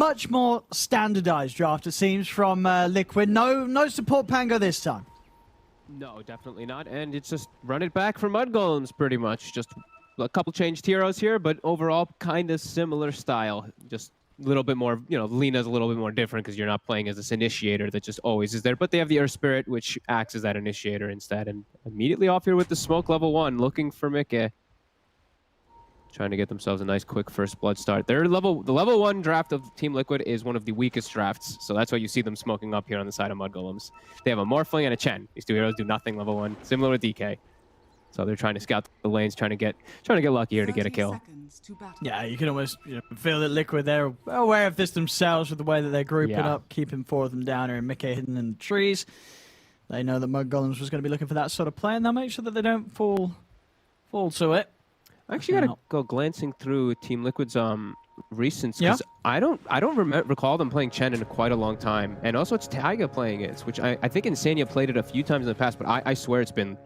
much more standardized draft, it seems, from Liquid. No support Pango this time. No, definitely not. And it's just run it back for Mudgolems, pretty much. Just a couple changed heroes here, but overall kind of similar style. Just a little bit more, you know, Lena's a little bit more different because you're not playing as this initiator that just always is there. But they have the Earth Spirit, which acts as that initiator instead. And immediately off here with the smoke level 1, looking for Mikke. Trying to get themselves a nice quick first blood start. The level 1 draft of Team Liquid is one of the weakest drafts, so that's why you see them smoking up here on the side of Mudgolems. They have a Morphling and a Chen. These two heroes do nothing level 1, similar with DK. So they're trying to scout the lanes, trying to get lucky here to get a kill. Yeah, you can almost feel that Liquid, they're aware of this themselves with the way that they're grouping up, keeping 4 of them down here, and Mikke hidden in the trees. They know that Mudgolems was going to be looking for that sort of play, and they'll make sure that they don't fall to it. I actually gotta go glancing through Team Liquid's recents because I don't recall them playing Chen in quite a long time, and also it's Taiga playing it, which I think Insania played it a few times in the past, but I swear it's been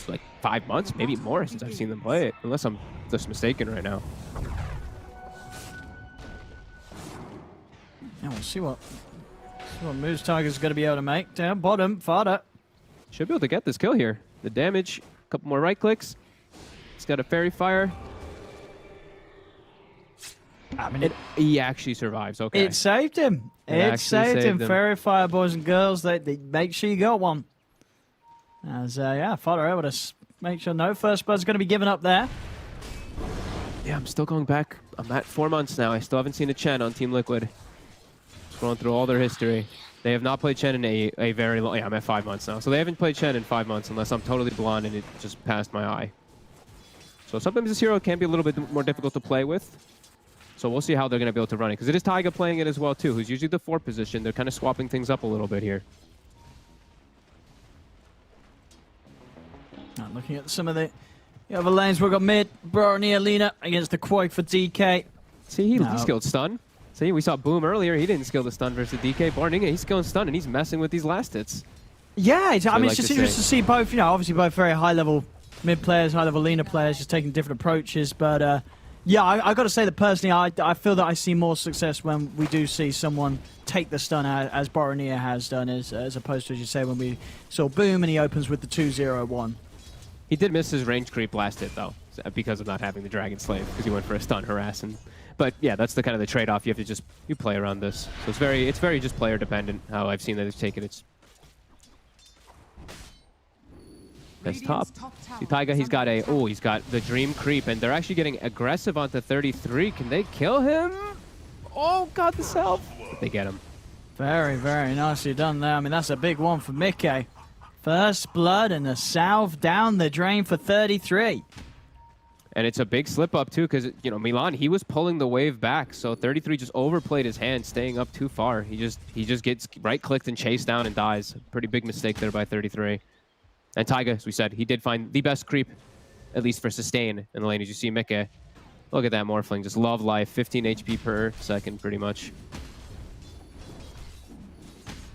like 5 months, maybe more, since I've seen them play it, unless I'm just mistaken right now. Yeah, we'll see what moves Tiger's going to be able to make. Down bottom, Fada should be able to get this kill here. The damage, a couple more right clicks. He's got a Fairy Fire. I mean, he actually survives. Okay. It saved him. It saved him. Fairy Fire, boys and girls. They make sure you got one. As Fada able to make sure no first blood's going to be given up there. Yeah, I'm still going back. I'm at 4 months now. I still haven't seen a Chen on Team Liquid. Scrolling through all their history. They have not played Chen in a very long... Yeah, I'm at 5 months now. So they haven't played Chen in 5 months unless I'm totally blind and it just passed my eye. So sometimes this hero can be a little bit more difficult to play with. So we'll see how they're going to be able to run it. Because it is Taiga playing it as well, too, who's usually the 4 position. They're kind of swapping things up a little bit here. Now looking at some of the other lanes, we've got mid, Brony, Alina against the Quake for DK. See, he skilled stun. See, we saw Boom earlier. He didn't skill the stun versus DK. Barninga, he's skilling stun, and he's messing with these last hits. Yeah, I mean, it's just interesting to see both, obviously both very high-level mid players, high-level Lina players, just taking different approaches. But, yeah, I got to say that personally, I feel that I see more success when we do see someone take the stun as Boromir has done, as opposed to, as you say, when we saw Boom and he opens with the 2-0-1. He did miss his range creep last hit, though, because of not having the Dragon Slave, because he went for a stun harass. But, yeah, that's the kind of the trade-off. You have to just play around this. So it's very just player-dependent, how I've seen that they've taken it. That's top. See, Taiga, he's got the Dream Creep, and they're actually getting aggressive onto 33. Can they kill him? Oh, God, the self. They get him. Very, very nicely done there. I mean, that's a big one for Mikke. First blood and the salve down the drain for 33. And it's a big slip up, too, because, Milan, he was pulling the wave back, so 33 just overplayed his hand, staying up too far. He just gets right-clicked and chased down and dies. Pretty big mistake there by 33. And Taiga, as we said, he did find the best creep, at least for sustain in the lane. As you see Mikke, look at that Morphling, just love life, 15 HP per second, pretty much.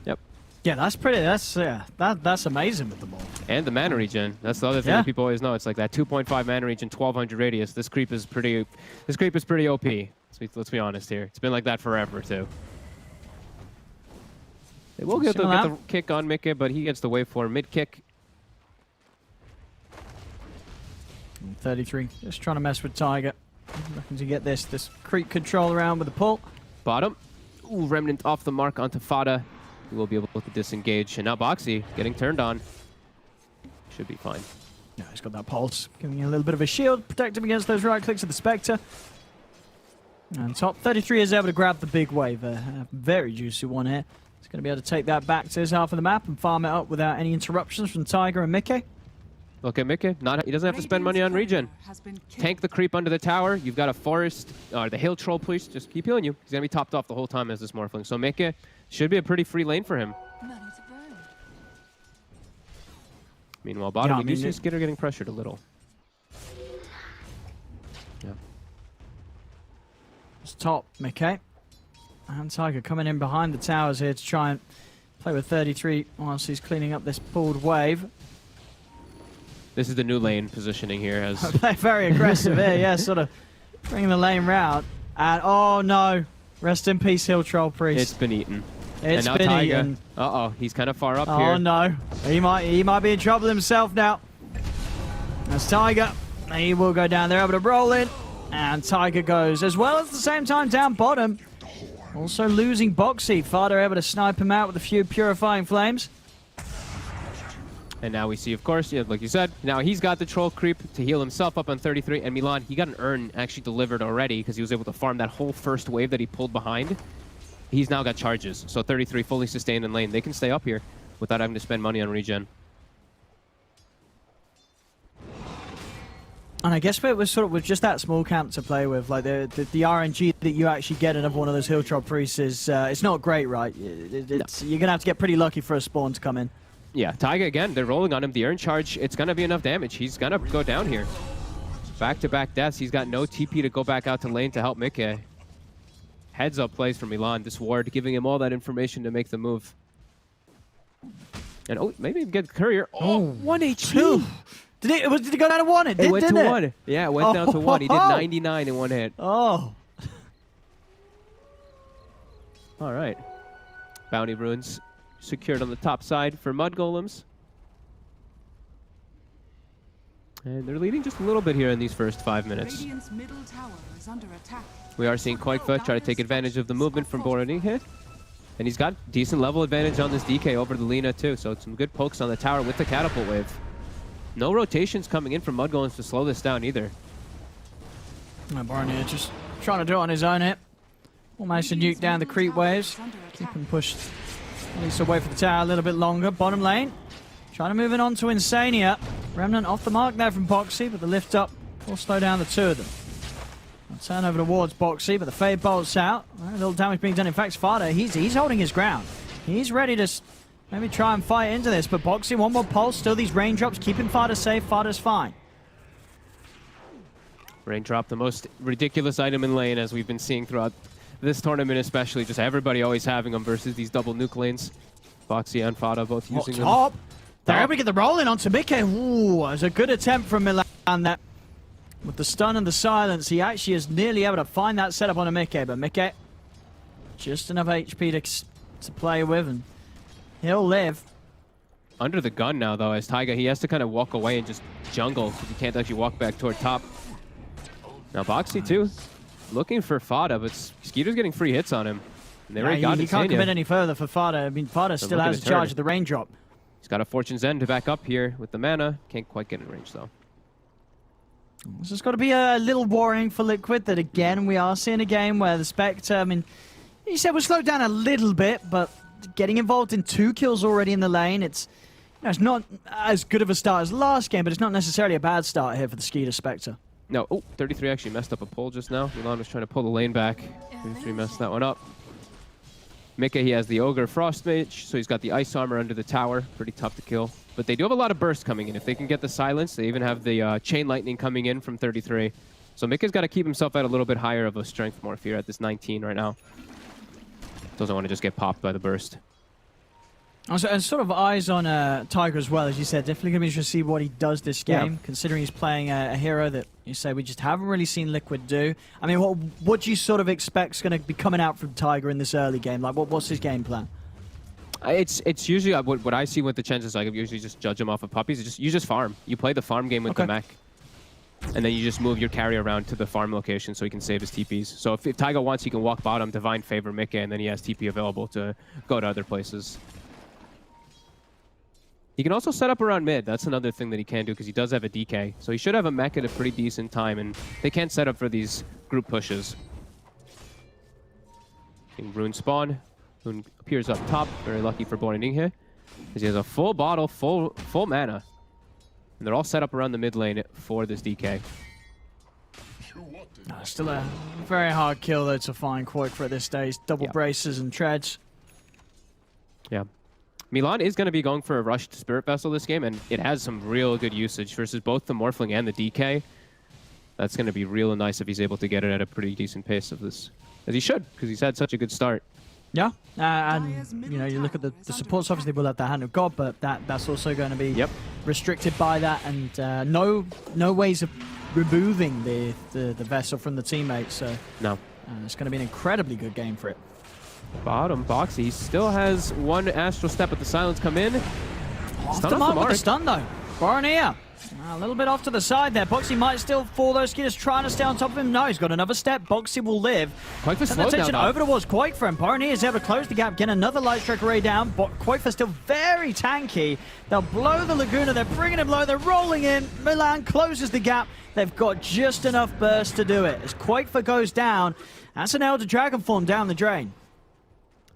Yep. Yeah, that's amazing with the ball. And the mana regen. That's the other thing that people always know. It's like that 2.5 mana regen, 1200 radius. This creep is pretty OP. Let's be honest here. It's been like that forever too. They will get the kick on Mikke, but he gets the wave for mid kick. 33, just trying to mess with Taiga. Looking to get this creep control around with the pull. Bottom. Ooh, Remnant off the mark onto Fada. He will be able to disengage. And now Boxy getting turned on. Should be fine. Yeah, he's got that pulse, giving you a little bit of a shield, protect him against those right clicks of the Spectre. And top 33 is able to grab the big wave. A very juicy one here. He's going to be able to take that back to his half of the map and farm it up without any interruptions from Taiga and Mikke. Look at Mikke. He doesn't have to spend money on regen. Tank the creep under the tower. You've got a forest, or the hill troll, please. Just keep healing you. He's going to be topped off the whole time as this Morphling. So Mikke should be a pretty free lane for him. Meanwhile, bottom, we do see Skitter getting pressured a little. Yeah. It's top, Mikke. And Taiga coming in behind the towers here to try and play with 33 whilst he's cleaning up this pulled wave. This is the new lane positioning here. As very aggressive here, yeah, sort of bringing the lane round. And oh no, Rest in peace, Hill Troll Priest. It's been eaten. It's and now been Taiga. eaten. Uh-oh, he's kind of far up here. Oh no, he might be in trouble himself now. That's Taiga. He will go down there, able to roll in. And Taiga goes, as well as the same time down bottom. Also losing Boxy. Fada able to snipe him out with a few purifying flames. And now we see, of course, yeah, like you said, now he's got the troll creep to heal himself up on 33. And Milan, he got an urn actually delivered already because he was able to farm that whole first wave that he pulled behind. He's now got charges. So 33 fully sustained in lane. They can stay up here without having to spend money on regen. And I guess it was sort of with just that small camp to play with, like the RNG that you actually get another one of those Hill Troll Priests is it's not great, right? You're gonna have to get pretty lucky for a spawn to come in. Yeah, Taiga again, they're rolling on him. The urn charge, it's gonna be enough damage. He's gonna go down here. Back-to-back deaths. He's got no TP to go back out to lane to help Mikke. Heads up plays for Milan. This ward giving him all that information to make the move. And oh, maybe get Courier. Oh, 1 HP. Did it go down to 1? It went to 1. Yeah, it went down to 1. He did 99 in 1 hit. Oh. All right. Bounty runes secured on the top side for Mudgolems. And they're leading just a little bit here in these first 5 minutes. Middle tower is under attack. We are seeing Quakefoot try to take advantage of the movement from Boroding here. And he's got decent level advantage on this DK over the Lina too. So some good pokes on the tower with the catapult wave. No rotations coming in from Mudgolems to slow this down either. Barney just trying to do it on his own hit. Will manage to nuke down the creep waves. Keep him pushed at least away from the tower a little bit longer. Bottom lane. Trying to move it on to Insania. Remnant off the mark there from Boxy, but the lift up will slow down the two of them. I'll turn over towards Boxy, but the Fade bolts out. A little damage being done. In fact, Fada, he's holding his ground. He's ready to maybe try and fight into this, but Boxy, one more pulse, still these raindrops, keeping Fada safe. Fada's fine. Raindrop, the most ridiculous item in lane, as we've been seeing throughout this tournament especially. Just everybody always having them versus these double nuke lanes. Boxy and Fada both using them. Top. They're able to get the roll in onto Mikke. Ooh, it was a good attempt from Milan there. With the stun and the silence, he actually is nearly able to find that setup on a Mikke, but Mikke, just enough HP to play with, and he'll live. Under the gun now, though, as Taiga, he has to kind of walk away and just jungle, because he can't actually walk back toward top. Now Boxy, too, looking for Fada, but Skeeter's getting free hits on him. And they already got he can't commit any further for Fada. I mean, Fada still has charge of the raindrop. He's got a Fortune's End to back up here with the mana. Can't quite get in range, though. This has got to be a little worrying for Liquid that, again, we are seeing a game where the Spectre, I mean, you said we'll slow down a little bit, but getting involved in 2 kills already in the lane, it's not as good of a start as last game, but it's not necessarily a bad start here for the Skeeter Spectre. No, oh, 33 actually messed up a pull just now. Milan was trying to pull the lane back. 33 messed that one up. Mikke, he has the Ogre Frost Mage, so he's got the Ice Armor under the tower. Pretty tough to kill. But they do have a lot of burst coming in. If they can get the silence, they even have the Chain Lightning coming in from 33. So Mikke's got to keep himself at a little bit higher of a strength morph here at this 19 right now. Doesn't want to just get popped by the burst. And sort of eyes on Taiga as well, as you said. Definitely going to be interested to see what he does this game, considering he's playing a hero that you say we just haven't really seen Liquid do. I mean, what do you sort of expect is going to be coming out from Taiga in this early game? Like, what's his game plan? It's usually what I see with the chances. I usually just judge him off of puppies. You just farm. You play the farm game with the mech, and then you just move your carry around to the farm location so he can save his TPs. So if Taiga wants, he can walk bottom, Divine Favor Mikke, and then he has TP available to go to other places. He can also set up around mid. That's another thing that he can do because he does have a DK. So he should have a mech at a pretty decent time, and they can't set up for these group pushes. Rune spawn. Rune appears up top. Very lucky for Boroding here, because he has a full bottle, full mana. And they're all set up around the mid lane for this DK. Still a very hard kill, though, to find Quake at this stage. Double braces and treads. Yeah. Milan is going to be going for a rushed Spirit Vessel this game, and it has some real good usage versus both the Morphling and the DK. That's going to be real nice if he's able to get it at a pretty decent pace of this. As he should, because he's had such a good start. Yeah, and you know, you look at the supports, obviously will have the Hand of God, but that's also going to be restricted by that, and no ways of removing the vessel from the teammates. So no. And it's going to be an incredibly good game for it. Bottom, Boxy still has one Astral Step with the silence come in. Off the mark with the stun though. Boronier. A little bit off to the side there. Boxy might still fall though. Skeeter's trying to stay on top of him. No, he's got another step. Boxy will live. Quake for slow attention down, over towards Quake for him. Boronier is able to close the gap, get another Light Strike array down. Quake for still very tanky. They'll blow the Laguna. They're bringing him low. They're rolling in. Milan closes the gap. They've got just enough burst to do it. As Quake for goes down, that's an Elder Dragon form down the drain.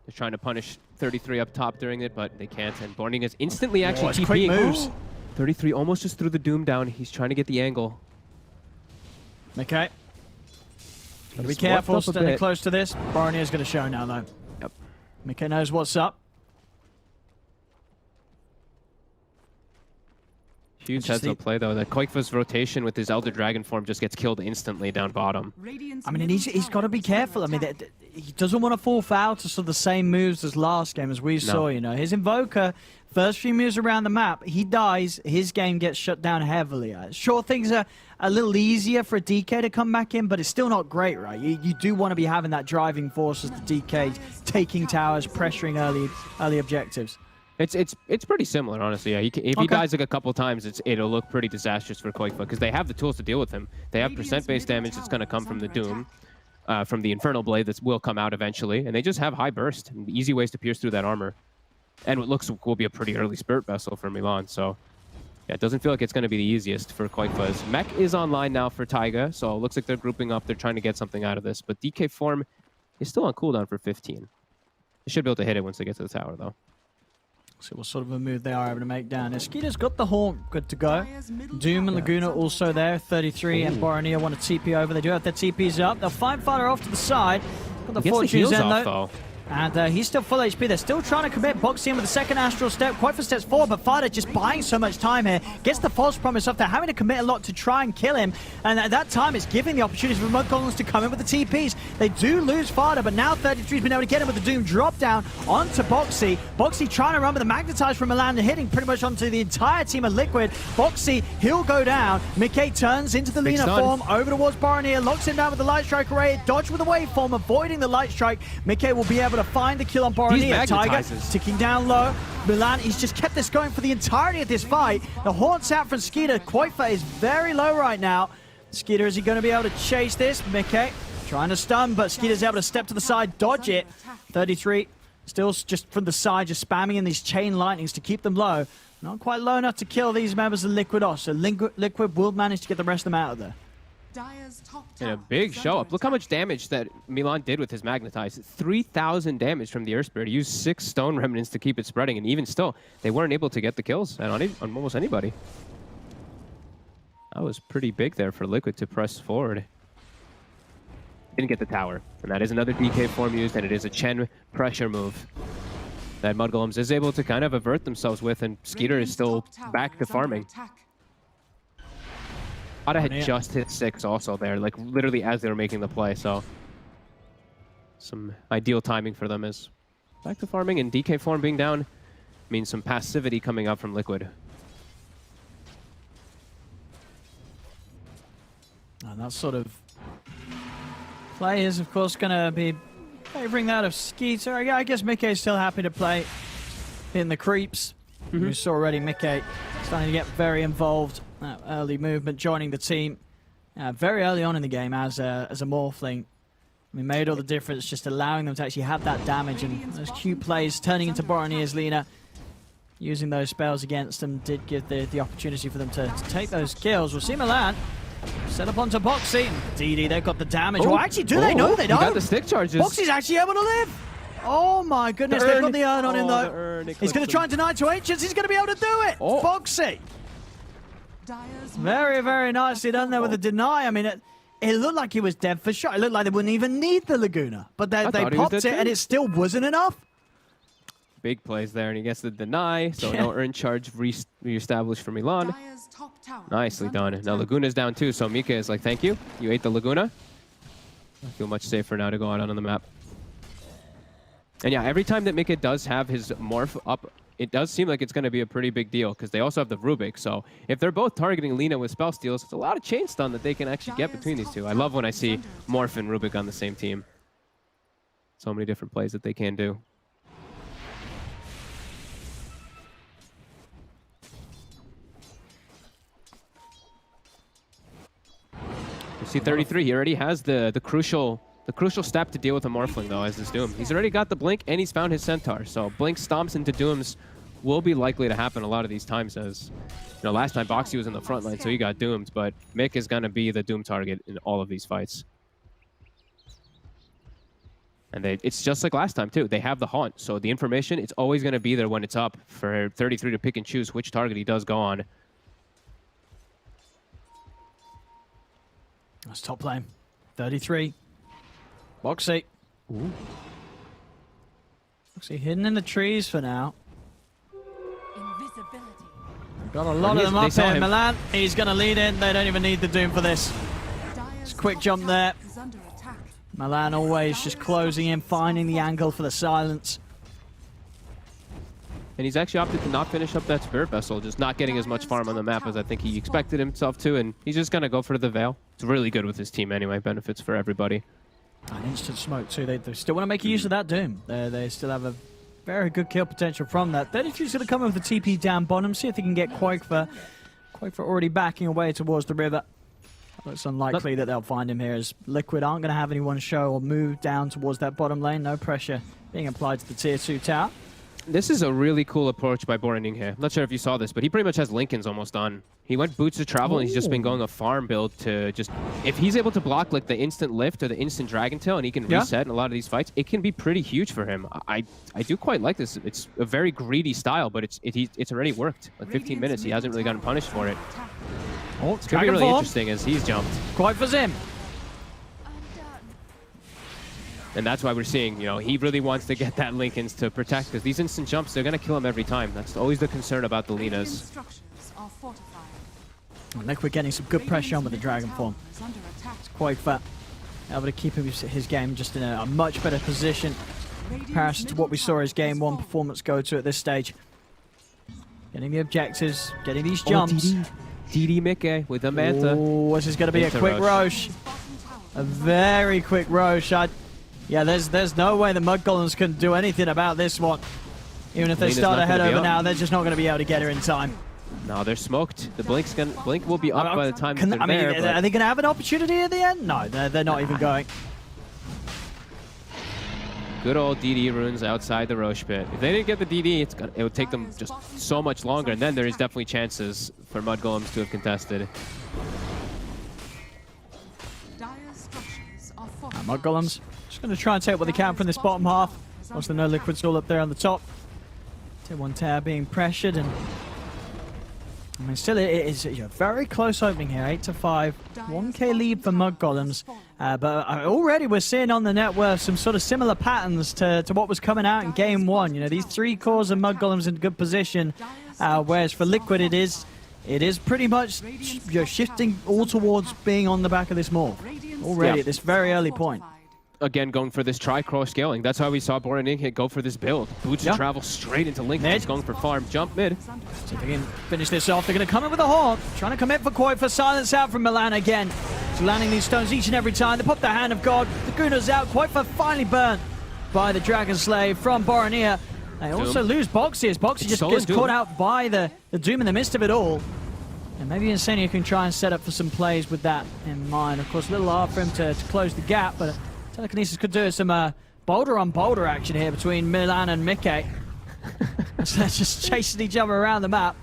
They're trying to punish 33 up top during it, but they can't. And Borning is instantly actually it's quick moves. 33 almost just threw the Doom down. He's trying to get the angle. Okay. Gotta be careful, standing close to this. Boronier's going to show now, though. Yep. Mickey knows what's up. Huge heads-up play, though. The Quakefa's rotation with his Elder Dragon form just gets killed instantly down bottom. I mean, and he's got to be careful. I mean, he doesn't want to fall foul to sort of the same moves as last game, as we saw, you know. His Invoker, first few moves around the map, he dies, his game gets shut down heavily. Sure, things are a little easier for a DK to come back in, but it's still not great, right? You do want to be having that driving force as the DK, taking towers, pressuring early objectives. It's pretty similar, honestly. Yeah, if he dies like a couple times, it'll look pretty disastrous for Quakefa because they have the tools to deal with him. They have percent-based damage that's going to come from the Doom, from the Infernal Blade that will come out eventually, and they just have high burst and easy ways to pierce through that armor. And what looks will be a pretty early Spirit Vessel for Milan, so yeah, it doesn't feel like it's going to be the easiest for Quakefa's. Mech is online now for Taiga, so it looks like they're grouping up. They're trying to get something out of this, but DK form is still on cooldown for 15. They should be able to hit it once they get to the tower, though. See what sort of a move they are able to make down. Esquita's got the Haunt good to go. Doom and Laguna also there. 33 and Boronier want to TP over. They do have their TPs up. They'll find Fighter off to the side. Got the Fortune's in though. And he's still full HP. They're still trying to commit. Boxy in with the second Astral Step. Quite for steps forward, but Fighter just buying so much time here. Gets the false promise off. They're having to commit a lot to try and kill him. And at that time, it's giving the opportunity for Mudgolems to come in with the TPs. They do lose Fighter, but now 33's been able to get him with the Doom drop down onto Boxy. Boxy trying to run with the Magnetize from Milan and hitting pretty much onto the entire team of Liquid. Boxy, he'll go down. Mickey turns into the Lina form over towards Boronier. Locks him down with the Light Strike array. Dodge with the waveform, avoiding the Light Strike. Mickey will be able to find the kill on Boronier. Tiger ticking down low. Milan, he's just kept this going for the entirety of this fight. The Haunt's out from Skeeter. Quakefa is very low right now. Skeeter, is he going to be able to chase this? Mickey trying to stun, but Skeeter's able to step to the side, dodge it. 33 still just from the side, just spamming in these chain lightnings to keep them low. Not quite low enough to kill these members of Liquid off, so Liquid will manage to get the rest of them out of there. And a big show up. Look how much damage that Milan did with his Magnetize. 3,000 damage from the Earth Spirit. He used 6 Stone Remnants to keep it spreading, and even still, they weren't able to get the kills on almost anybody. That was pretty big there for Liquid to press forward. Didn't get the tower, and that is another DK form used, and it is a Chen pressure move that Mudgolems is able to kind of avert themselves with, and Skeeter is still back to farming. Ada had just hit 6 also there, like literally as they were making the play, so some ideal timing for them is back to farming, and DK form being down means some passivity coming up from Liquid. And that sort of play is, of course, going to be favoring that of Skeeter. Yeah, I guess Mickey's still happy to play in the creeps. We saw already Mickey starting to get very involved. Early movement, joining the team very early on in the game as a Morphling. I mean, made all the difference, just allowing them to actually have that damage, and those cute plays turning into Boronier's Lina. Using those spells against them did give the opportunity for them to take those kills. We'll see Milan set up onto Boxy. DD, they've got the damage. Well, actually, do they? No, they don't. Got the stick charges. Boxy's actually able to live. Oh my goodness, they've got the urn on him though. He's going to try and deny 2 H's. He's going to be able to do it. Boxy. Very, very nicely done there with the deny. I mean, it looked like he was dead for sure. It looked like they wouldn't even need the Laguna. But they popped it, and it still wasn't enough. Big plays there, and he gets the deny. So no urn charge reestablished for Milan. Nicely done. Now Laguna's down too, so Mika is like, thank you. You ate the Laguna. I feel much safer now to go out on the map. And yeah, every time that Mika does have his morph up it does seem like it's going to be a pretty big deal because they also have the Rubik. So if they're both targeting Lina with spell steals, it's a lot of chain stun that they can actually get between these two. I love when I see Morph and Rubik on the same team. So many different plays that they can do. You see 33, he already has the crucial step to deal with a Morphling, though, as this Doom. He's already got the Blink, and he's found his Centaur. So Blink stomps into Dooms will be likely to happen a lot of these times, as you know, last time Boxy was in the front line, so he got doomed, but Mick is going to be the Doom target in all of these fights. And it's just like last time, too. They have the Haunt, so the information, it's always going to be there when it's up for 33 to pick and choose which target he does go on. That's top lane. 33. Boxy. Ooh. Boxy hidden in the trees for now. Invisibility. Got a lot of them up here. Milan, he's going to lead in. They don't even need the Doom for this. It's a quick jump there. Milan always just closing in, finding the angle for the silence. And he's actually opted to not finish up that Spirit Vessel, just not getting as much farm on the map as I think he expected himself to, and he's just going to go for the Veil. It's really good with his team anyway, benefits for everybody. An instant smoke too. They still want to make use of that Doom. They still have a very good kill potential from that. 33's going to come in with the TP down bottom, see if they can get Quakefer. Quakefer already backing away towards the river. Looks unlikely that they'll find him here, as Liquid aren't going to have anyone show or move down towards that bottom lane. No pressure being applied to the tier 2 tower. This is a really cool approach by Boraning here. I'm not sure if you saw this, but he pretty much has Lincoln's almost on. He went Boots of Travel, and he's just been going a farm build to just... If he's able to block like the instant lift or the instant Dragon Tail, and he can reset in a lot of these fights, it can be pretty huge for him. I do quite like this. It's a very greedy style, but it's already worked. Like 15 minutes, he hasn't really gotten punished for it. Oh, it's going to be really interesting as he's jumped. Quakefer's him. And that's why we're seeing, you know, he really wants to get that Lincoln's to protect, because these instant jumps, they're going to kill him every time. That's always the concern about the Linas. Liquid getting some good pressure on with the Dragon Form. It's Quakefer able to keep his game just in a much better position in comparison to what we saw his Game 1 performance go to at this stage. Getting the objectives, getting these jumps. DD Mickey with a Manta. Oh, this is going to be a quick Roche. A very quick Roche. Yeah, there's no way the Mudgolems can do anything about this one. Even if they start ahead over now, they're just not going to be able to get her in time. No, they're smoked. The Blink will be up by the time they're there. Are they going to have an opportunity at the end? No, they're not even going. Good old DD runes outside the Roche pit. If they didn't get the DD, it would take them just so much longer, and then there is definitely chances for Mudgolems to have contested. Mudgolems just going to try and take what they can from this bottom half. Once they know Liquid's all up there on the top. Tier 1 tower being pressured, and I mean, still it is a very close opening here. 8-5, 1k lead for Mudgolems. But already we're seeing on the net worth some sort of similar patterns to what was coming out in Game 1. You know, these 3 cores of Mudgolems in good position, whereas for Liquid it is pretty much shifting all towards being on the back of this morph already at this very early point. Again, going for this tri-cross scaling. That's how we saw Boraning hit go for this build. Boots of Travel straight into Link. He's going for farm. Jump mid. So they can finish this off. They're going to come in with a Hawk. Trying to commit for Quakefer. Silence out from Milan again. He's landing these stones each and every time. They pop the Hand of God. The Guna's out. Quakefer finally burnt by the Dragon Slave from Boromir. They also lose Boxy, as Boxy just gets caught out by the Doom in the midst of it all. And maybe Insania can try and set up for some plays with that in mind. Of course, a little hard for him to close the gap, but Telekinesis could do some boulder on boulder action here between Milan and Mickey. So they're just chasing each other around the map.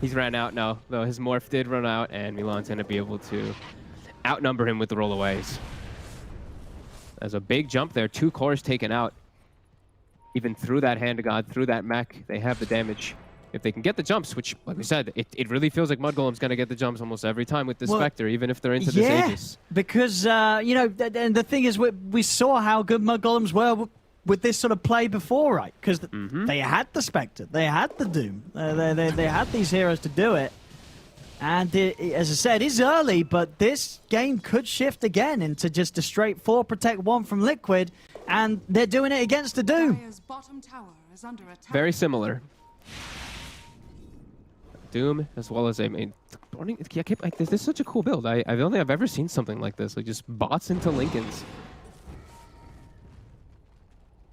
He's ran out now, though his morph did run out, and Milan's going to be able to outnumber him with the rollaways. There's a big jump there. 2 cores taken out. Even through that Hand of God, through that mech, they have the damage. If they can get the jumps, which, like we said, it really feels like Mudgolem's going to get the jumps almost every time with this Spectre, even if they're into this Aegis. Because, you know, and the thing is, we saw how good Mudgolems were with this sort of play before, right? Because they had the Spectre, they had the Doom, they had these heroes to do it. And as I said, it's early, but this game could shift again into just a straight 4 protect 1 from Liquid, and they're doing it against the Doom. Bottom tower is under attack. Very similar. Doom, as well as, I mean, this is such a cool build. I don't think I've ever seen something like this. Like, just bots into Lincolns.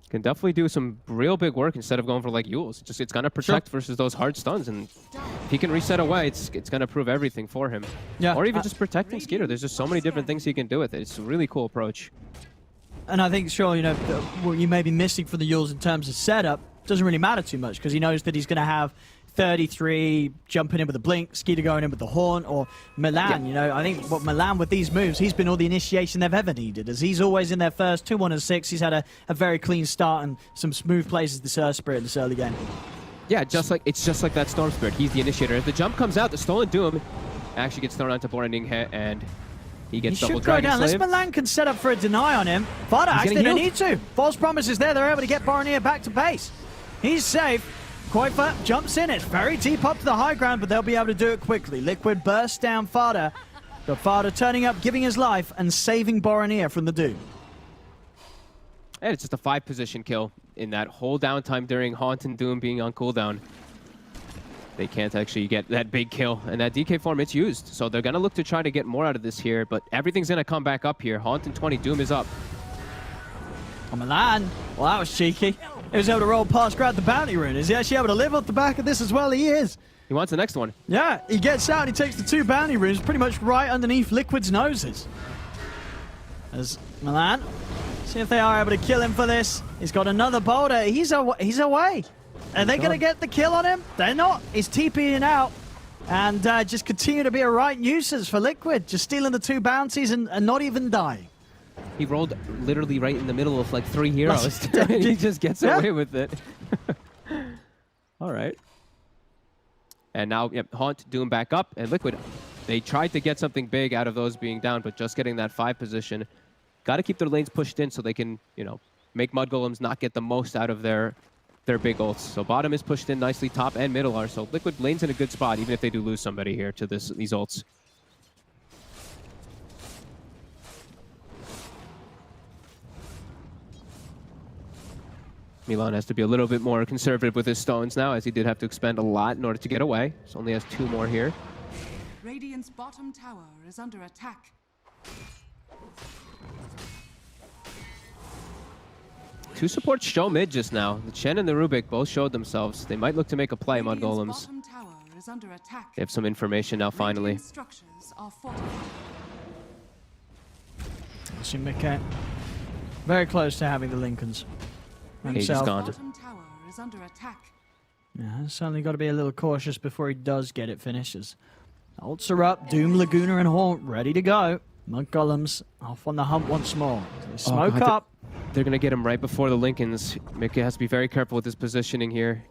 Can definitely do some real big work instead of going for like Yules. It's gonna protect versus those hard stuns, and if he can reset away, it's gonna prove everything for him. Yeah, or even just protecting Skeeter. There's just so many different things he can do with it. It's a really cool approach. And I think, sure, you know, what you may be missing for the Yules in terms of setup doesn't really matter too much, because he knows that he's going to have 33 jumping in with the blink, Skeeter going in with the haunt, or Milan. You know, I think what Milan with these moves, he's been all the initiation they've ever needed, as he's always in their first 2-1 and 6. He's had a very clean start and some smooth plays as the Surge Spirit this early game. Yeah, it's just like that Storm Spirit. He's the initiator. If the jump comes out, the Stolen Doom actually gets thrown onto Boraning and he gets double Dragon Unless Slave. Milan can set up for a deny on him. Vada actually don't need to. False Promise is there. They're able to get Boromir back to base. He's safe. Koifa jumps in. It's very deep up to the high ground, but they'll be able to do it quickly. Liquid bursts down Fada. But Fada turning up, giving his life, and saving Boromir from the Doom. And it's just a 5-position kill in that whole downtime during Haunt and Doom being on cooldown. They can't actually get that big kill, and that DK form, it's used. So they're going to look to try to get more out of this here, but everything's going to come back up here. Haunt and 20, Doom is up. Oh, Milan. Well, that was cheeky. He was able to roll past, grab the bounty rune. Is he actually able to live off the back of this as well? He is. He wants the next one. Yeah, he gets out and he takes the 2 bounty runes pretty much right underneath Liquid's noses. As Milan, see if they are able to kill him for this. He's got another boulder. He's away. Are they going to get the kill on him? They're not. He's TPing out. And just continue to be a right nuisance for Liquid. Just stealing the 2 bounties and not even dying. He rolled literally right in the middle of like 3 heroes. And he just gets away with it. All right. And now, yep, Haunt, Doom back up, and Liquid, they tried to get something big out of those being down, but just getting that 5 position. Got to keep their lanes pushed in so they can, you know, make Mudgolems not get the most out of their big ults. So bottom is pushed in nicely, top and middle are. So Liquid lane's in a good spot, even if they do lose somebody here to these ults. Milan has to be a little bit more conservative with his stones now, as he did have to expend a lot in order to get away. So only has 2 more here. Radiant's bottom tower is under attack. Two supports show mid just now. The Chen and the Rubik both showed themselves. They might look to make a play, Mudgolems. They have some information now, finally. Structures are fortified. See Mickey. Very close to having the Lincolns. He's gone. Bottom tower is under attack. Yeah, certainly got to be a little cautious before he does get it finished. Ults are up, Doom, Laguna, and Haunt ready to go. Mudgolems off on the hunt once more. They smoke up. They're going to get him right before the Lincolns. Mickey has to be very careful with his positioning here.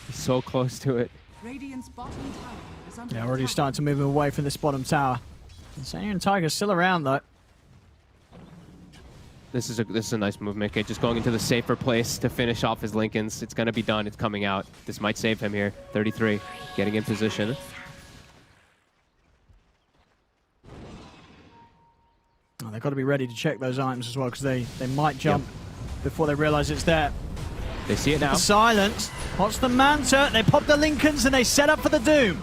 He's so close to it. Radiant's bottom tower is under Yeah, already attack. starting to move away from this bottom tower. Sanya and Tiger's still around, though. This is a nice move, Mickey. Just going into the safer place to finish off his Lincolns. It's going to be done. It's coming out. This might save him here. 33, getting in position. Oh, they've got to be ready to check those items as well, because they might jump before they realize it's there. They see it now. The silence. What's the Manta? They pop the Lincolns and they set up for the Doom.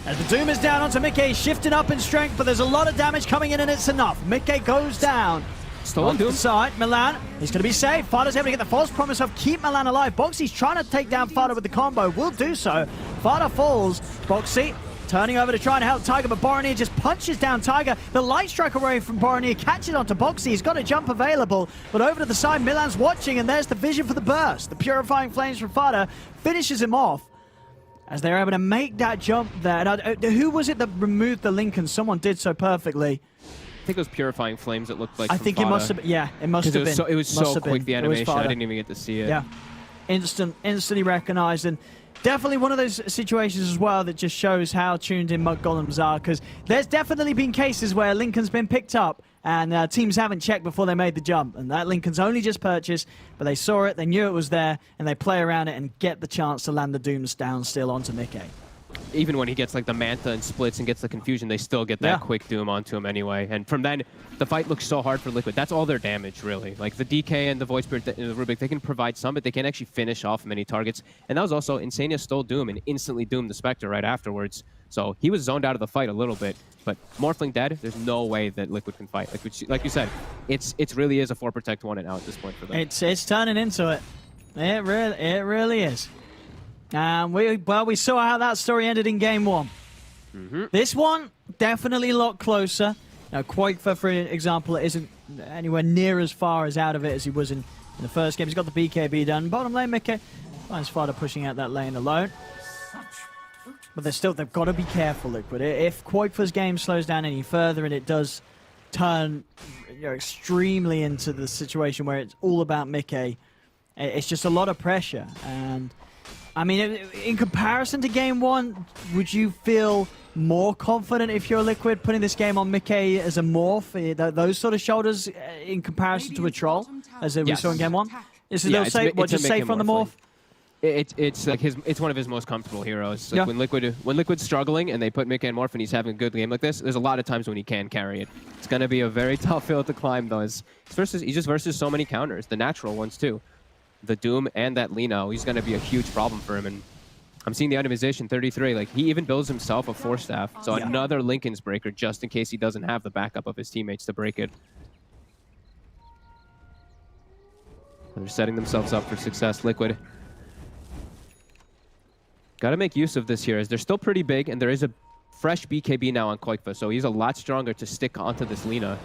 As the Doom is down onto Mickey, shifting up in strength, but there's a lot of damage coming in and it's enough. Mickey goes down. Stolen Doom. Side, Milan, he's going to be safe. Fada's able to get the false promise of keep Milan alive. Boxy's trying to take down Fada with the combo. Will do so. Fada falls. Boxy turning over to try and help Tiger, but Boromir just punches down Tiger. The light strike away from Boromir catches onto Boxy. He's got a jump available, but over to the side, Milan's watching, and there's the vision for the burst. The purifying flames from Fada finishes him off as they're able to make that jump there. Now, who was it that removed the Lincoln? Someone did so perfectly. I think it was Purifying Flames, it looked like. I think it must have been. Yeah, it must have been. It was so quick, the animation. I didn't even get to see it. Yeah, instantly recognized, and definitely one of those situations as well that just shows how tuned in Mudgolems are, because there's definitely been cases where Lincoln's been picked up and teams haven't checked before they made the jump, and that Lincoln's only just purchased, but they saw it, they knew it was there, and they play around it and get the chance to land the Dooms down still onto Mickey. even when he gets like the Manta and splits and gets the confusion, they still get that quick Doom onto him anyway. And from then, the fight looks so hard for Liquid. That's all their damage, really. Like the DK and the Void Spirit and the Rubik, they can provide some, but they can't actually finish off many targets. And that was also, Insania stole Doom and instantly doomed the Spectre right afterwards. So he was zoned out of the fight a little bit. But Morphling dead, there's no way that Liquid can fight. Like you said, it really is a 4 protect 1 and out at this point for them. It's turning into it. It really is. We saw how that story ended in game 1. This one, definitely a lot closer. Now, Quakefa, for example, isn't anywhere near as far as out of it as he was in the first game. He's got the BKB done. Bottom lane, Mickey finds Fada pushing out that lane alone. But they've got to be careful, Liquid. If Quakefa's game slows down any further and it does turn extremely into the situation where it's all about Mickey, it's just a lot of pressure. And I mean, in comparison to game 1, would you feel more confident if you're Liquid putting this game on Mickey as a morph, those sort of shoulders in comparison to a troll, as we saw in game 1? Is it just safe from the morph? It's like it's one of his most comfortable heroes. Like when Liquid's struggling and they put Mickey in morph and he's having a good game like this, there's a lot of times when he can carry it. It's gonna be a very tough hill to climb though. He's just versus so many counters, the natural ones too. The Doom and that Lino, he's going to be a huge problem for him. And I'm seeing the itemization 33. Like, he even builds himself a 4-staff. So another Linken's breaker just in case he doesn't have the backup of his teammates to break it. They're setting themselves up for success, Liquid. Got to make use of this here, as they're still pretty big, and there is a fresh BKB now on Quakefa, so he's a lot stronger to stick onto this Lina.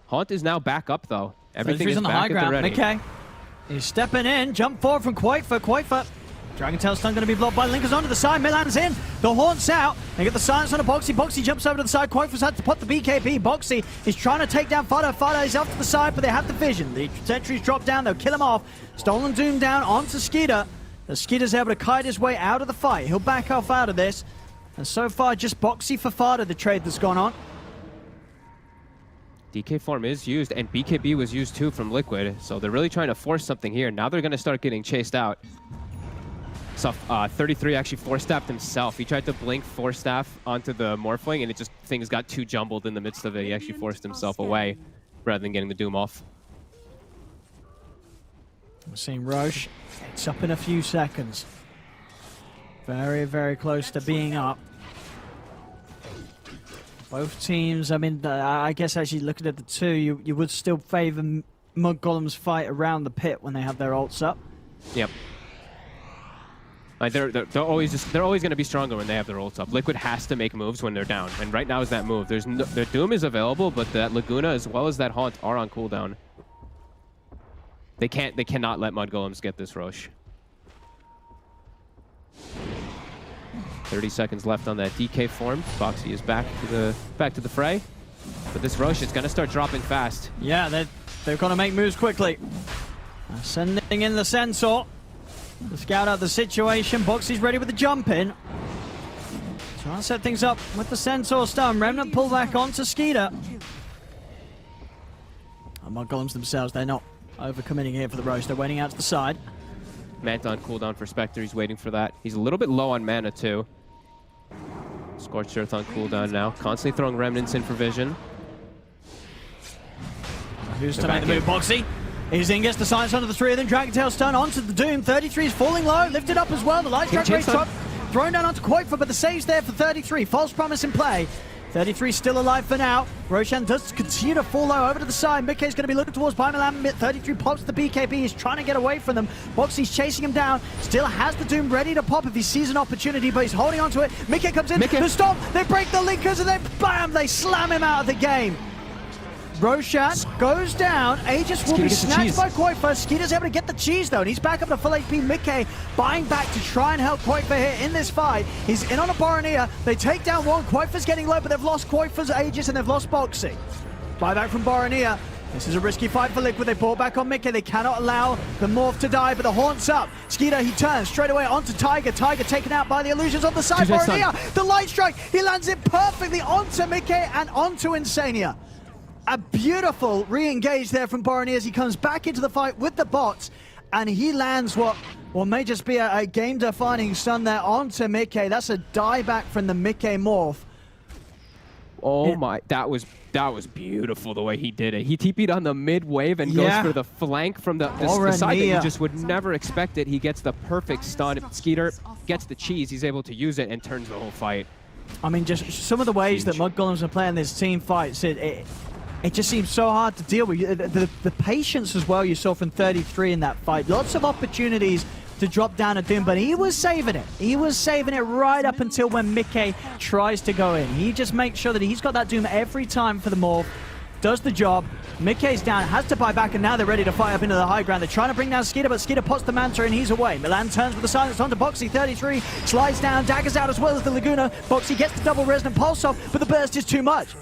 Haunt is now back up, though. Everything is on the back high at ground. the ready. Okay. He's stepping in, jump forward from Quakefa. Dragon Tail stun going to be blocked by Linkers onto the side. Milan's in, the Haunt's out. They get the silence on a Boxy. Boxy jumps over to the side. Quakefa's had to put the BKB. Boxy is trying to take down Fada. Fada is off to the side, but they have the vision. The sentries drop down, they'll kill him off. Stolen Doom down onto Skeeter. The Skeeter's able to kite his way out of the fight. He'll back off out of this. And so far, just Boxy for Fada, the trade that's gone on. DK form is used, and BKB was used too from Liquid, so they're really trying to force something here. Now they're going to start getting chased out. So 33 actually 4-staffed himself. He tried to blink 4-staff onto the Morphling, and things got too jumbled in the midst of it. He actually forced himself away rather than getting the Doom off. We're seeing Roche. It's up in a few seconds. Very, very close to being up. Both teams, I mean, I guess actually looking at the two, you would still favor Mudgolems fight around the pit when they have their ults up. Yep. Like they're always going to be stronger when they have their ults up. Liquid has to make moves when they're down, and right now is that move. Their Doom is available, but that Laguna as well as that Haunt are on cooldown. They cannot let Mudgolems get this Roche. 30 seconds left on that DK form. Boxy is back to the fray. But this Roche is going to start dropping fast. Yeah, they're going to make moves quickly. Sending in the Sensor to scout out the situation. Boxy's ready with the jump in. Trying to set things up with the Sensor stun. Remnant pull back onto Skeeter. And Mudgolems themselves, they're not overcommitting here for the Roche. They're waiting out to the side. Manta on cooldown for Spectre. He's waiting for that. He's a little bit low on mana too. Scorched Earth on cooldown now. Constantly throwing Remnants in for vision. Who's to make the move? Boxy. He's in, gets the silence onto the three of them. Dragon Tail stun onto the Doom. 33 is falling low, lifted up as well. The light strike race drop thrown down onto Quakefa, but the save's there for 33. False promise in play. 33 still alive for now. Roshan does continue to fall low over to the side. Mickey's going to be looking towards Bymalam. 33 pops the BKB. He's trying to get away from them. Boxy's chasing him down. Still has the Doom ready to pop if he sees an opportunity, but he's holding on to it. Mickey comes in. The stop. They break the Linkers and then bam! They slam him out of the game. Roshan goes down. Aegis will be snatched by Quakefa. Skeeter's able to get the cheese though, and he's back up to full HP. Mickey buying back to try and help Quakefa here in this fight. He's in on a Boronia. They take down one. Quakefa's getting low, but they've lost Quakefa's Aegis and they've lost Boxy. Buyback from Boronia. This is a risky fight for Liquid. They pull back on Mickey. They cannot allow the Morph to die, but the Haunt's up. Skeeter, he turns straight away onto Tiger. Tiger taken out by the illusions on the side. Boronia, the light strike. He lands it perfectly onto Mickey and onto Insania. A beautiful re-engage there from Borony as he comes back into the fight with the bots, and he lands what Well, may just be a game-defining stun there onto Mickey. That's a dieback from the Mickey morph. Oh my, that was beautiful the way he did it. He TP'd on the mid wave and goes for the flank from the side that you just would never expect it. He gets the perfect stun. Skeeter gets the cheese. He's able to use it and turns the whole fight. I mean, just some of the ways that Mudgolems are playing this team fights, it just seems so hard to deal with. The patience as well you saw from 33 in that fight. Lots of opportunities to drop down a Doom, but he was saving it. He was saving it right up until when Mickey tries to go in. He just makes sure that he's got that Doom every time for the morph, does the job. Mickey's down, has to buy back, and now they're ready to fight up into the high ground. They're trying to bring down Skeeter, but Skeeter pots the Manta and he's away. Milan turns with the silence onto Boxy. 33 slides down, daggers out as well as the Laguna. Boxy gets the double resonant pulse off, but the burst is too much.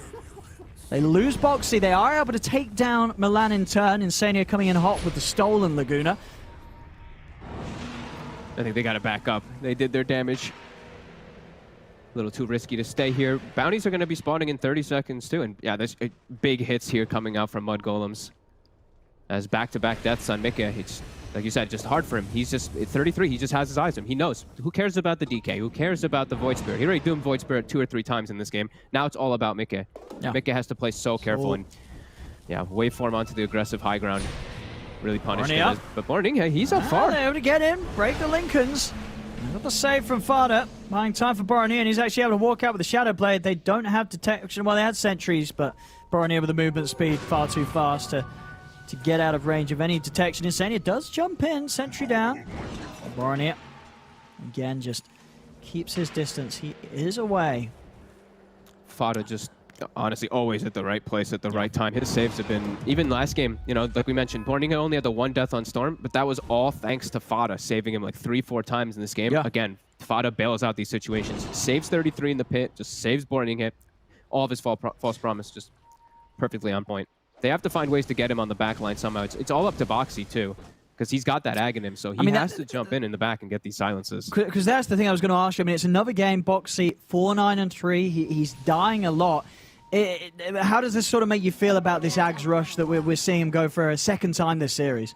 They lose Boxy. They are able to take down Milan in turn. Insania coming in hot with the stolen Laguna. I think they got to back up. They did their damage. A little too risky to stay here. Bounties are going to be spawning in 30 seconds too. And yeah, there's big hits here coming out from Mudgolems. As back-to-back deaths on Mika. It's, like you said, just hard for him. He's just, at 33, he just has his eyes on him. He knows. Who cares about the DK? Who cares about the Void Spirit? He already doomed Void Spirit 2 or 3 times in this game. Now it's all about Mika. Yeah. Mika has to play so careful and, yeah, waveform onto the aggressive high ground. Really punished him. But Borning, he's up far. They're able to get in, break the Lincolns. Got the save from Fada, buying time for Boronier, and he's actually able to walk out with the Shadow Blade. They don't have detection. Well, they had sentries, but Boronier with the movement speed far too fast to get out of range of any detection. Insania does jump in, sentry down. Boronier, again, just keeps his distance. He is away. Fada just honestly always at the right place at the right time. His saves have been, even last game, you know, like we mentioned, Borning only had the 1 death on Storm, but that was all thanks to Fada saving him like 3-4 times in this game. Yeah. Again, Fada bails out these situations. Saves 33 in the pit, just saves Borning hit. All of his false promise just perfectly on point. They have to find ways to get him on the back line somehow. It's all up to Boxy too, because he's got that ag in him, so he has to jump in the back and get these silences. Because that's the thing I was going to ask you. I mean, it's another game, Boxy, 4-9-3. He's dying a lot. How does this sort of make you feel about this Ags rush that we're seeing him go for a second time this series?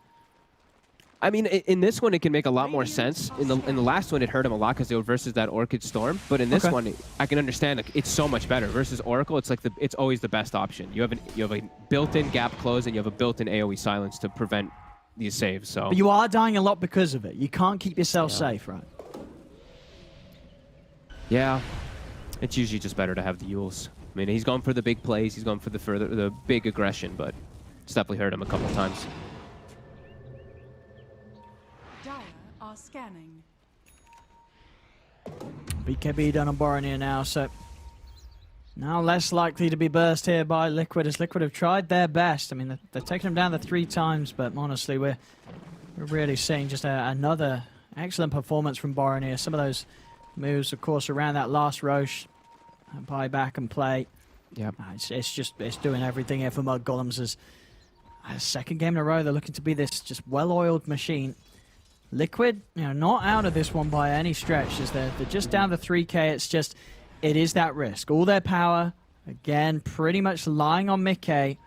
I mean, in this one, it can make a lot more sense. In the last one, it hurt him a lot because they were versus that Orchid Storm. But in this one, I can understand like, it's so much better. Versus Oracle, it's like it's always the best option. You have a built-in gap close and you have a built-in AoE silence to prevent these saves. So, but you are dying a lot because of it. You can't keep yourself safe, right? Yeah, it's usually just better to have the Yules. I mean, he's going for the big plays, he's going for the big aggression, but it's definitely hurt him a couple times. Dire are scanning. BKB done on Boronier now, so now less likely to be burst here by Liquid, as Liquid have tried their best. I mean, they've taken him down the 3 times, but honestly, we're really seeing just another excellent performance from Boronier. Some of those moves, of course, around that last Roche. Buy back and play. Yeah, it's doing everything here for Mudgolems. As a second game in a row, they're looking to be this just well-oiled machine. Liquid, you know, not out of this one by any stretch. As they're just down to 3K. It is that risk. All their power, again, pretty much lying on Mickey,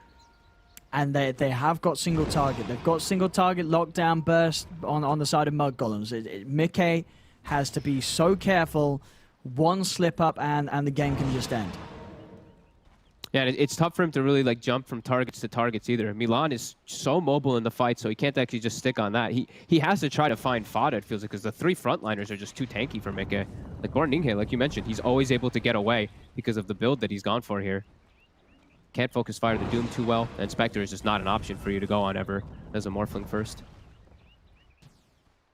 and they have got single target. They've got single target lockdown burst on the side of Mudgolems. Mickey has to be so careful. One slip up and the game can just end. Yeah, it's tough for him to really like jump from targets to targets either. Milan is so mobile in the fight, so he can't actually just stick on that. He has to try to find Fada, it feels like, because the 3 frontliners are just too tanky for Mika. Like Borninghe, like you mentioned, he's always able to get away because of the build that he's gone for here. Can't focus fire the Doom too well, and Spectre is just not an option for you to go on ever as a Morphling first.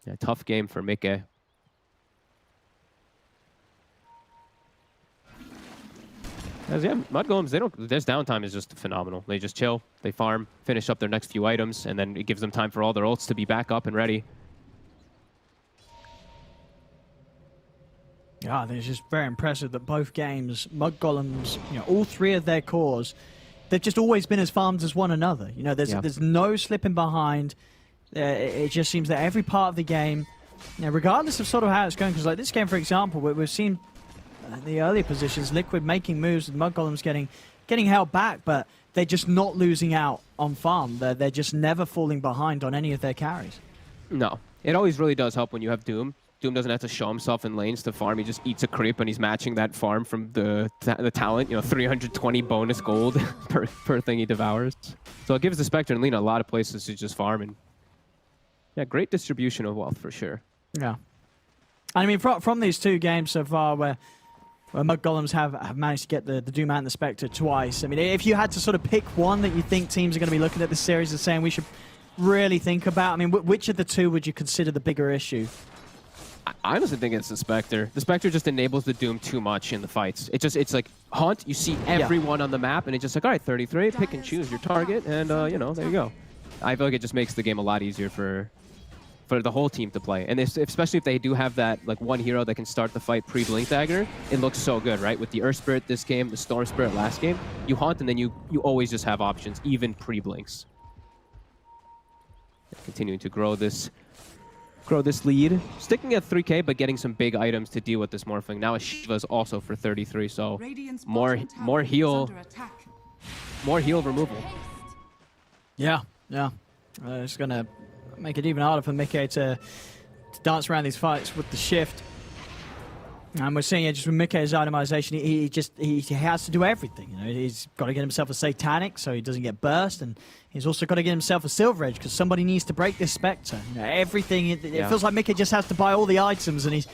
Yeah, tough game for Mika. Yeah, Mudgolems, their downtime is just phenomenal. They just chill, they farm, finish up their next few items, and then it gives them time for all their ults to be back up and ready. Yeah, it's just very impressive that both games, Mudgolems, you know, all 3 of their cores, they've just always been as farmed as one another. You know, there's no slipping behind. It just seems that every part of the game, you know, regardless of sort of how it's going, because like this game, for example, we've seen the early positions, Liquid making moves and Mudgolems getting held back, but they're just not losing out on farm. They're just never falling behind on any of their carries. No. It always really does help when you have Doom. Doom doesn't have to show himself in lanes to farm. He just eats a creep, and he's matching that farm from the talent. You know, 320 bonus gold per thing he devours. So it gives the Spectre and Lina a lot of places to just farm. And yeah, great distribution of wealth for sure. Yeah. I mean, from these 2 games so far where Mudgolems have managed to get the Doom and the Spectre twice, I mean, if you had to sort of pick one that you think teams are going to be looking at this series and saying we should really think about, I mean, which of the 2 would you consider the bigger issue? I honestly think it's the Spectre. The Spectre just enables the Doom too much in the fights. It's like Haunt, you see everyone on the map, and it's just like, all right, 33, pick and choose your target, and, you know, there you go. I feel like it just makes the game a lot easier for the whole team to play. And especially if they do have that, like, one hero that can start the fight pre-Blink Dagger, it looks so good, right? With the Earth Spirit this game, the Storm Spirit last game, you Haunt, and then you always just have options, even pre-Blinks. Continuing to grow this lead. Sticking at 3K, but getting some big items to deal with this Morphling. Now Shiva's also for 33, so more heal removal. Yeah. It's going to make it even harder for Mickey to dance around these fights with the shift. And we're seeing it just with Mickey's itemization. He has to do everything. You know, he's got to get himself a Satanic so he doesn't get burst, and he's also got to get himself a Silver Edge because somebody needs to break this Spectre. You know, everything. It feels like Mickey just has to buy all the items, and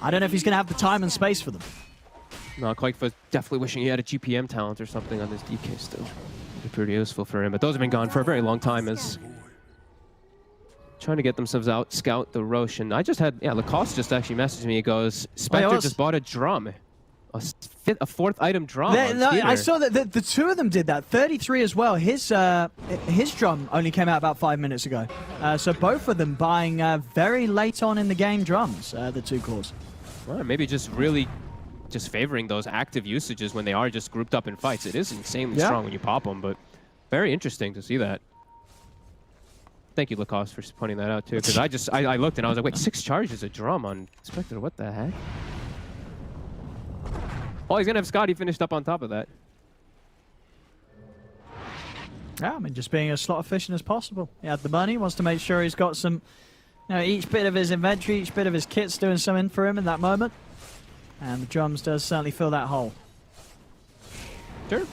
I don't know if he's going to have the time and space for them. No, Quake's definitely wishing he had a GPM talent or something on this DK still. It'd be pretty useful for him, but those have been gone for a very long time as trying to get themselves out, scout the Roche. And I just had, Lacoste just actually messaged me. He goes, Spectre just bought a drum. A 4th item drum. I saw that the 2 of them did that. 33 as well. His drum only came out about 5 minutes ago. So both of them buying very late on in the game drums, the 2 cores. Well, maybe just really just favoring those active usages when they are just grouped up in fights. It is insanely strong when you pop them, but very interesting to see that. Thank you, Lacoste, for pointing that out, too, because I looked and I was like, wait, 6 charges a drum on Spectre, what the heck? Oh, he's going to have Scotty finished up on top of that. Yeah, I mean, just being as slot efficient as possible. He had the money, wants to make sure he's got some, you know, each bit of his inventory, each bit of his kit's doing something for him in that moment. And the drums does certainly fill that hole. Sure.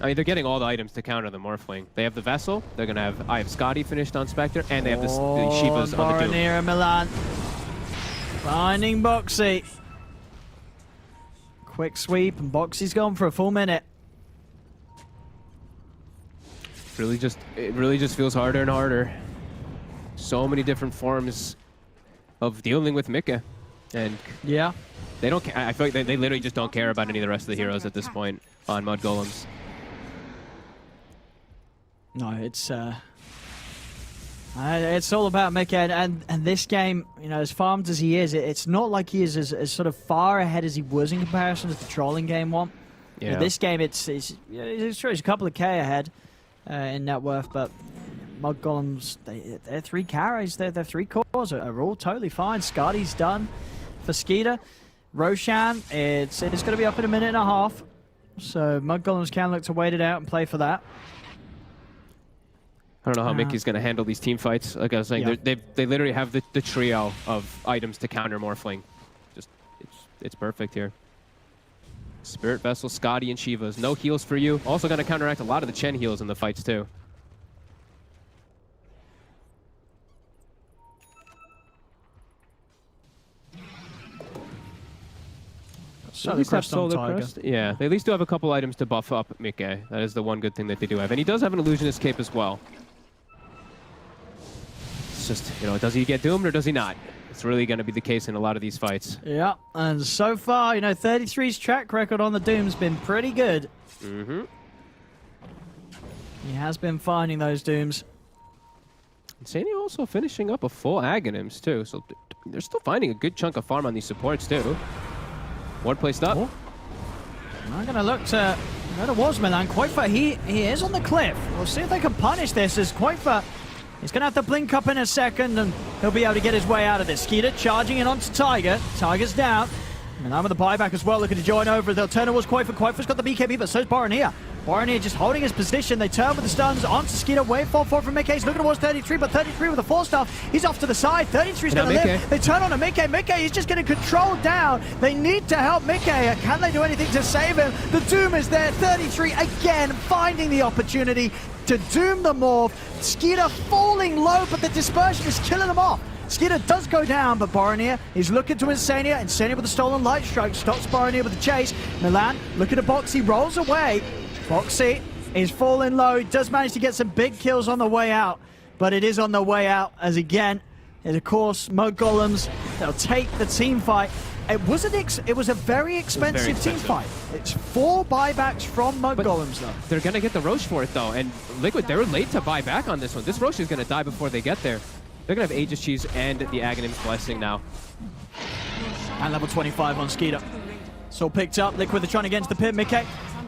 I mean, they're getting all the items to counter the Morphling. They have the Vessel. They're going to have... I have Scotty finished on Spectre, and they have the Shivas on the Doom. Baronira Milan. Finding Boxy. Quick sweep, and Boxy's gone for a full minute. It really just feels harder and harder. So many different forms of dealing with Mika. And yeah, they don't. I feel like they literally just don't care about any of the rest of the heroes at this point on Mudgolems. No, it's all about Mika, and this game, you know, as farmed as he is, it's not like he is as sort of far ahead as he was in comparison to the trolling game one. Yeah. You know, this game, it's true, it's a couple of K ahead in net worth, but Mudgolems, they're 3 carries, their 3 cores are all totally fine. Scotty's done for Skeeter. Roshan, it's going to be up in a minute and a half, so Mudgolems can look to wait it out and play for that. I don't know how Mickey's going to handle these team fights. Like I was saying, they literally have the trio of items to counter Morphling. Just it's perfect here. Spirit Vessel, Scotty, and Shivas. No heals for you. Also going to counteract a lot of the Chen heals in the fights too. So at least have Solar Crest. Yeah, they at least do have a couple items to buff up Mickey. That is the one good thing that they do have. And he does have an Illusionist Cape as well. It's just, you know, does he get doomed or does he not? It's really going to be the case in a lot of these fights. Yeah, and so far, you know, 33's track record on the Doom's been pretty good. Mm-hmm. He has been finding those Dooms. Insane also finishing up a full Aghanims too, so they're still finding a good chunk of farm on these supports too. Ward placed up. Oh. I'm going to look to go towards Milan. Quakefa, he is on the cliff. We'll see if they can punish this as Quakefa, he's going to have to blink up in a second and he'll be able to get his way out of this. Skeeter charging in onto Tiger. Tiger's down. Milan with the buyback as well, looking to join over. They'll turn towards Quakefa. Quakefa's got the BKB, but so's Baron here. Boromir just holding his position. They turn with the stuns onto Skeeter. Wave 4-4 from Mickey. He's looking towards 33, but 33 with the 4-stuff. He's off to the side. 33's going to live. They turn on to Mickey. Mickey is just getting controlled down. They need to help Mickey. Can they do anything to save him? The Doom is there. 33 again, finding the opportunity to doom them off. Skeeter falling low, but the dispersion is killing them off. Skeeter does go down, but Boromir is looking to Insania. Insania with a stolen light strike stops Boromir with the chase. Milan looking at Boxy, rolls away. Boxy is falling low. He does manage to get some big kills on the way out, but it is on the way out as again, and of course, Mudgolems, they'll take the team fight. It was a very expensive team fight. It's 4 buybacks from Mudgolems though. They're gonna get the Roche for it though, and Liquid, they were late to buy back on this one. This Roche is gonna die before they get there. They're gonna have Aegis Cheese and the Aghanim's Blessing now. And level 25 on Skeeter. So picked up, Liquid, they're trying to get into the pit. Mickey,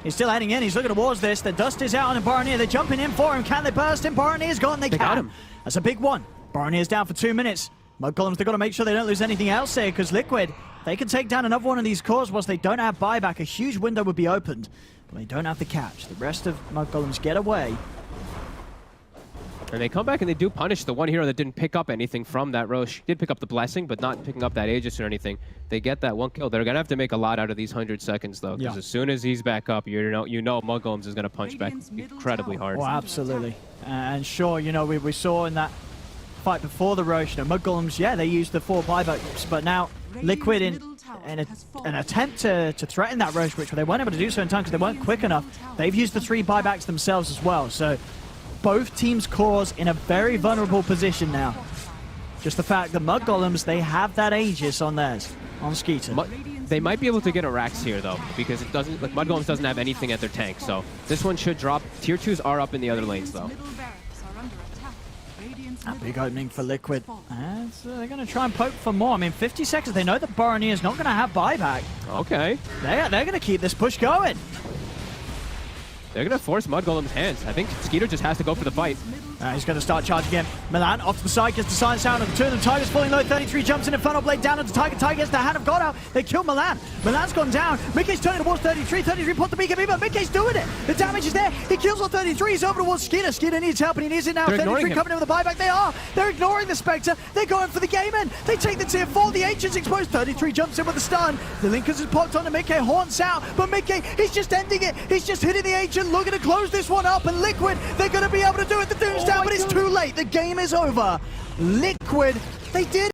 he's still heading in, he's looking towards this. The dust is out on Boromir, they're jumping in for him. Can they burst him? Boronir's gone, they can. Got him. That's a big one. Boronir's down for 2 minutes. Mudgolems, they've got to make sure they don't lose anything else here, because Liquid, they can take down another one of these cores whilst they don't have buyback. A huge window would be opened, but they don't have the catch. The rest of Mudgolems get away. And they come back and they do punish the one hero that didn't pick up anything from that Roche. Did pick up the Blessing, but not picking up that Aegis or anything. They get that one kill. They're going to have to make a lot out of these 100 seconds, though, because as soon as he's back up, you know Mudgolems is going to punch back incredibly hard. Oh, absolutely. And sure, you know, we saw in that fight before the Roche, you know, Mudgolems, yeah, they used the 4 buybacks, but now Liquid in an attempt to threaten that Roche, which they weren't able to do so in time because they weren't quick enough. They've used the 3 buybacks themselves as well, so both teams' cores in a very vulnerable position now. Just the fact that Mudgolems, they have that Aegis on theirs, on Skeeter. They might be able to get a Rax here, though, because it doesn't, like, Mudgolems doesn't have anything at their tank, so this one should drop. Tier 2s are up in the other lanes, though. A big opening for Liquid. And they're going to try and poke for more. I mean, 50 seconds. They know that Boromir is not going to have buyback. Okay. They're going to keep this push going. They're going to force Mudgolem's hands. I think Skeeter just has to go for the fight. He's going to start charging again. Milan off to the side, gets the silence down on the 2 of them. Tiger's falling low, 33 jumps in, Infernal Blade down onto Tiger. Tiger gets the Hand of God out. They kill Milan. Milan's gone down. Mickey's turning towards 33. 33 put the beacon, but Mickey's doing it. The damage is there. He kills on 33. He's over towards Skeeter. Skeeter needs help, and he needs it now. 33 coming in with a buyback. They are. They're ignoring the Spectre. They're going for the game end. They take the tier 4. The Ancient's exposed. 33 jumps in with a stun. The Linkers has popped onto Mickey. Haunts out, but Mickey, he's just ending it. He's just hitting the Ancient, looking to close this one up, and Liquid, they're going to be able to do it. The Doom's down, but it's too late. The game is over. Liquid, they did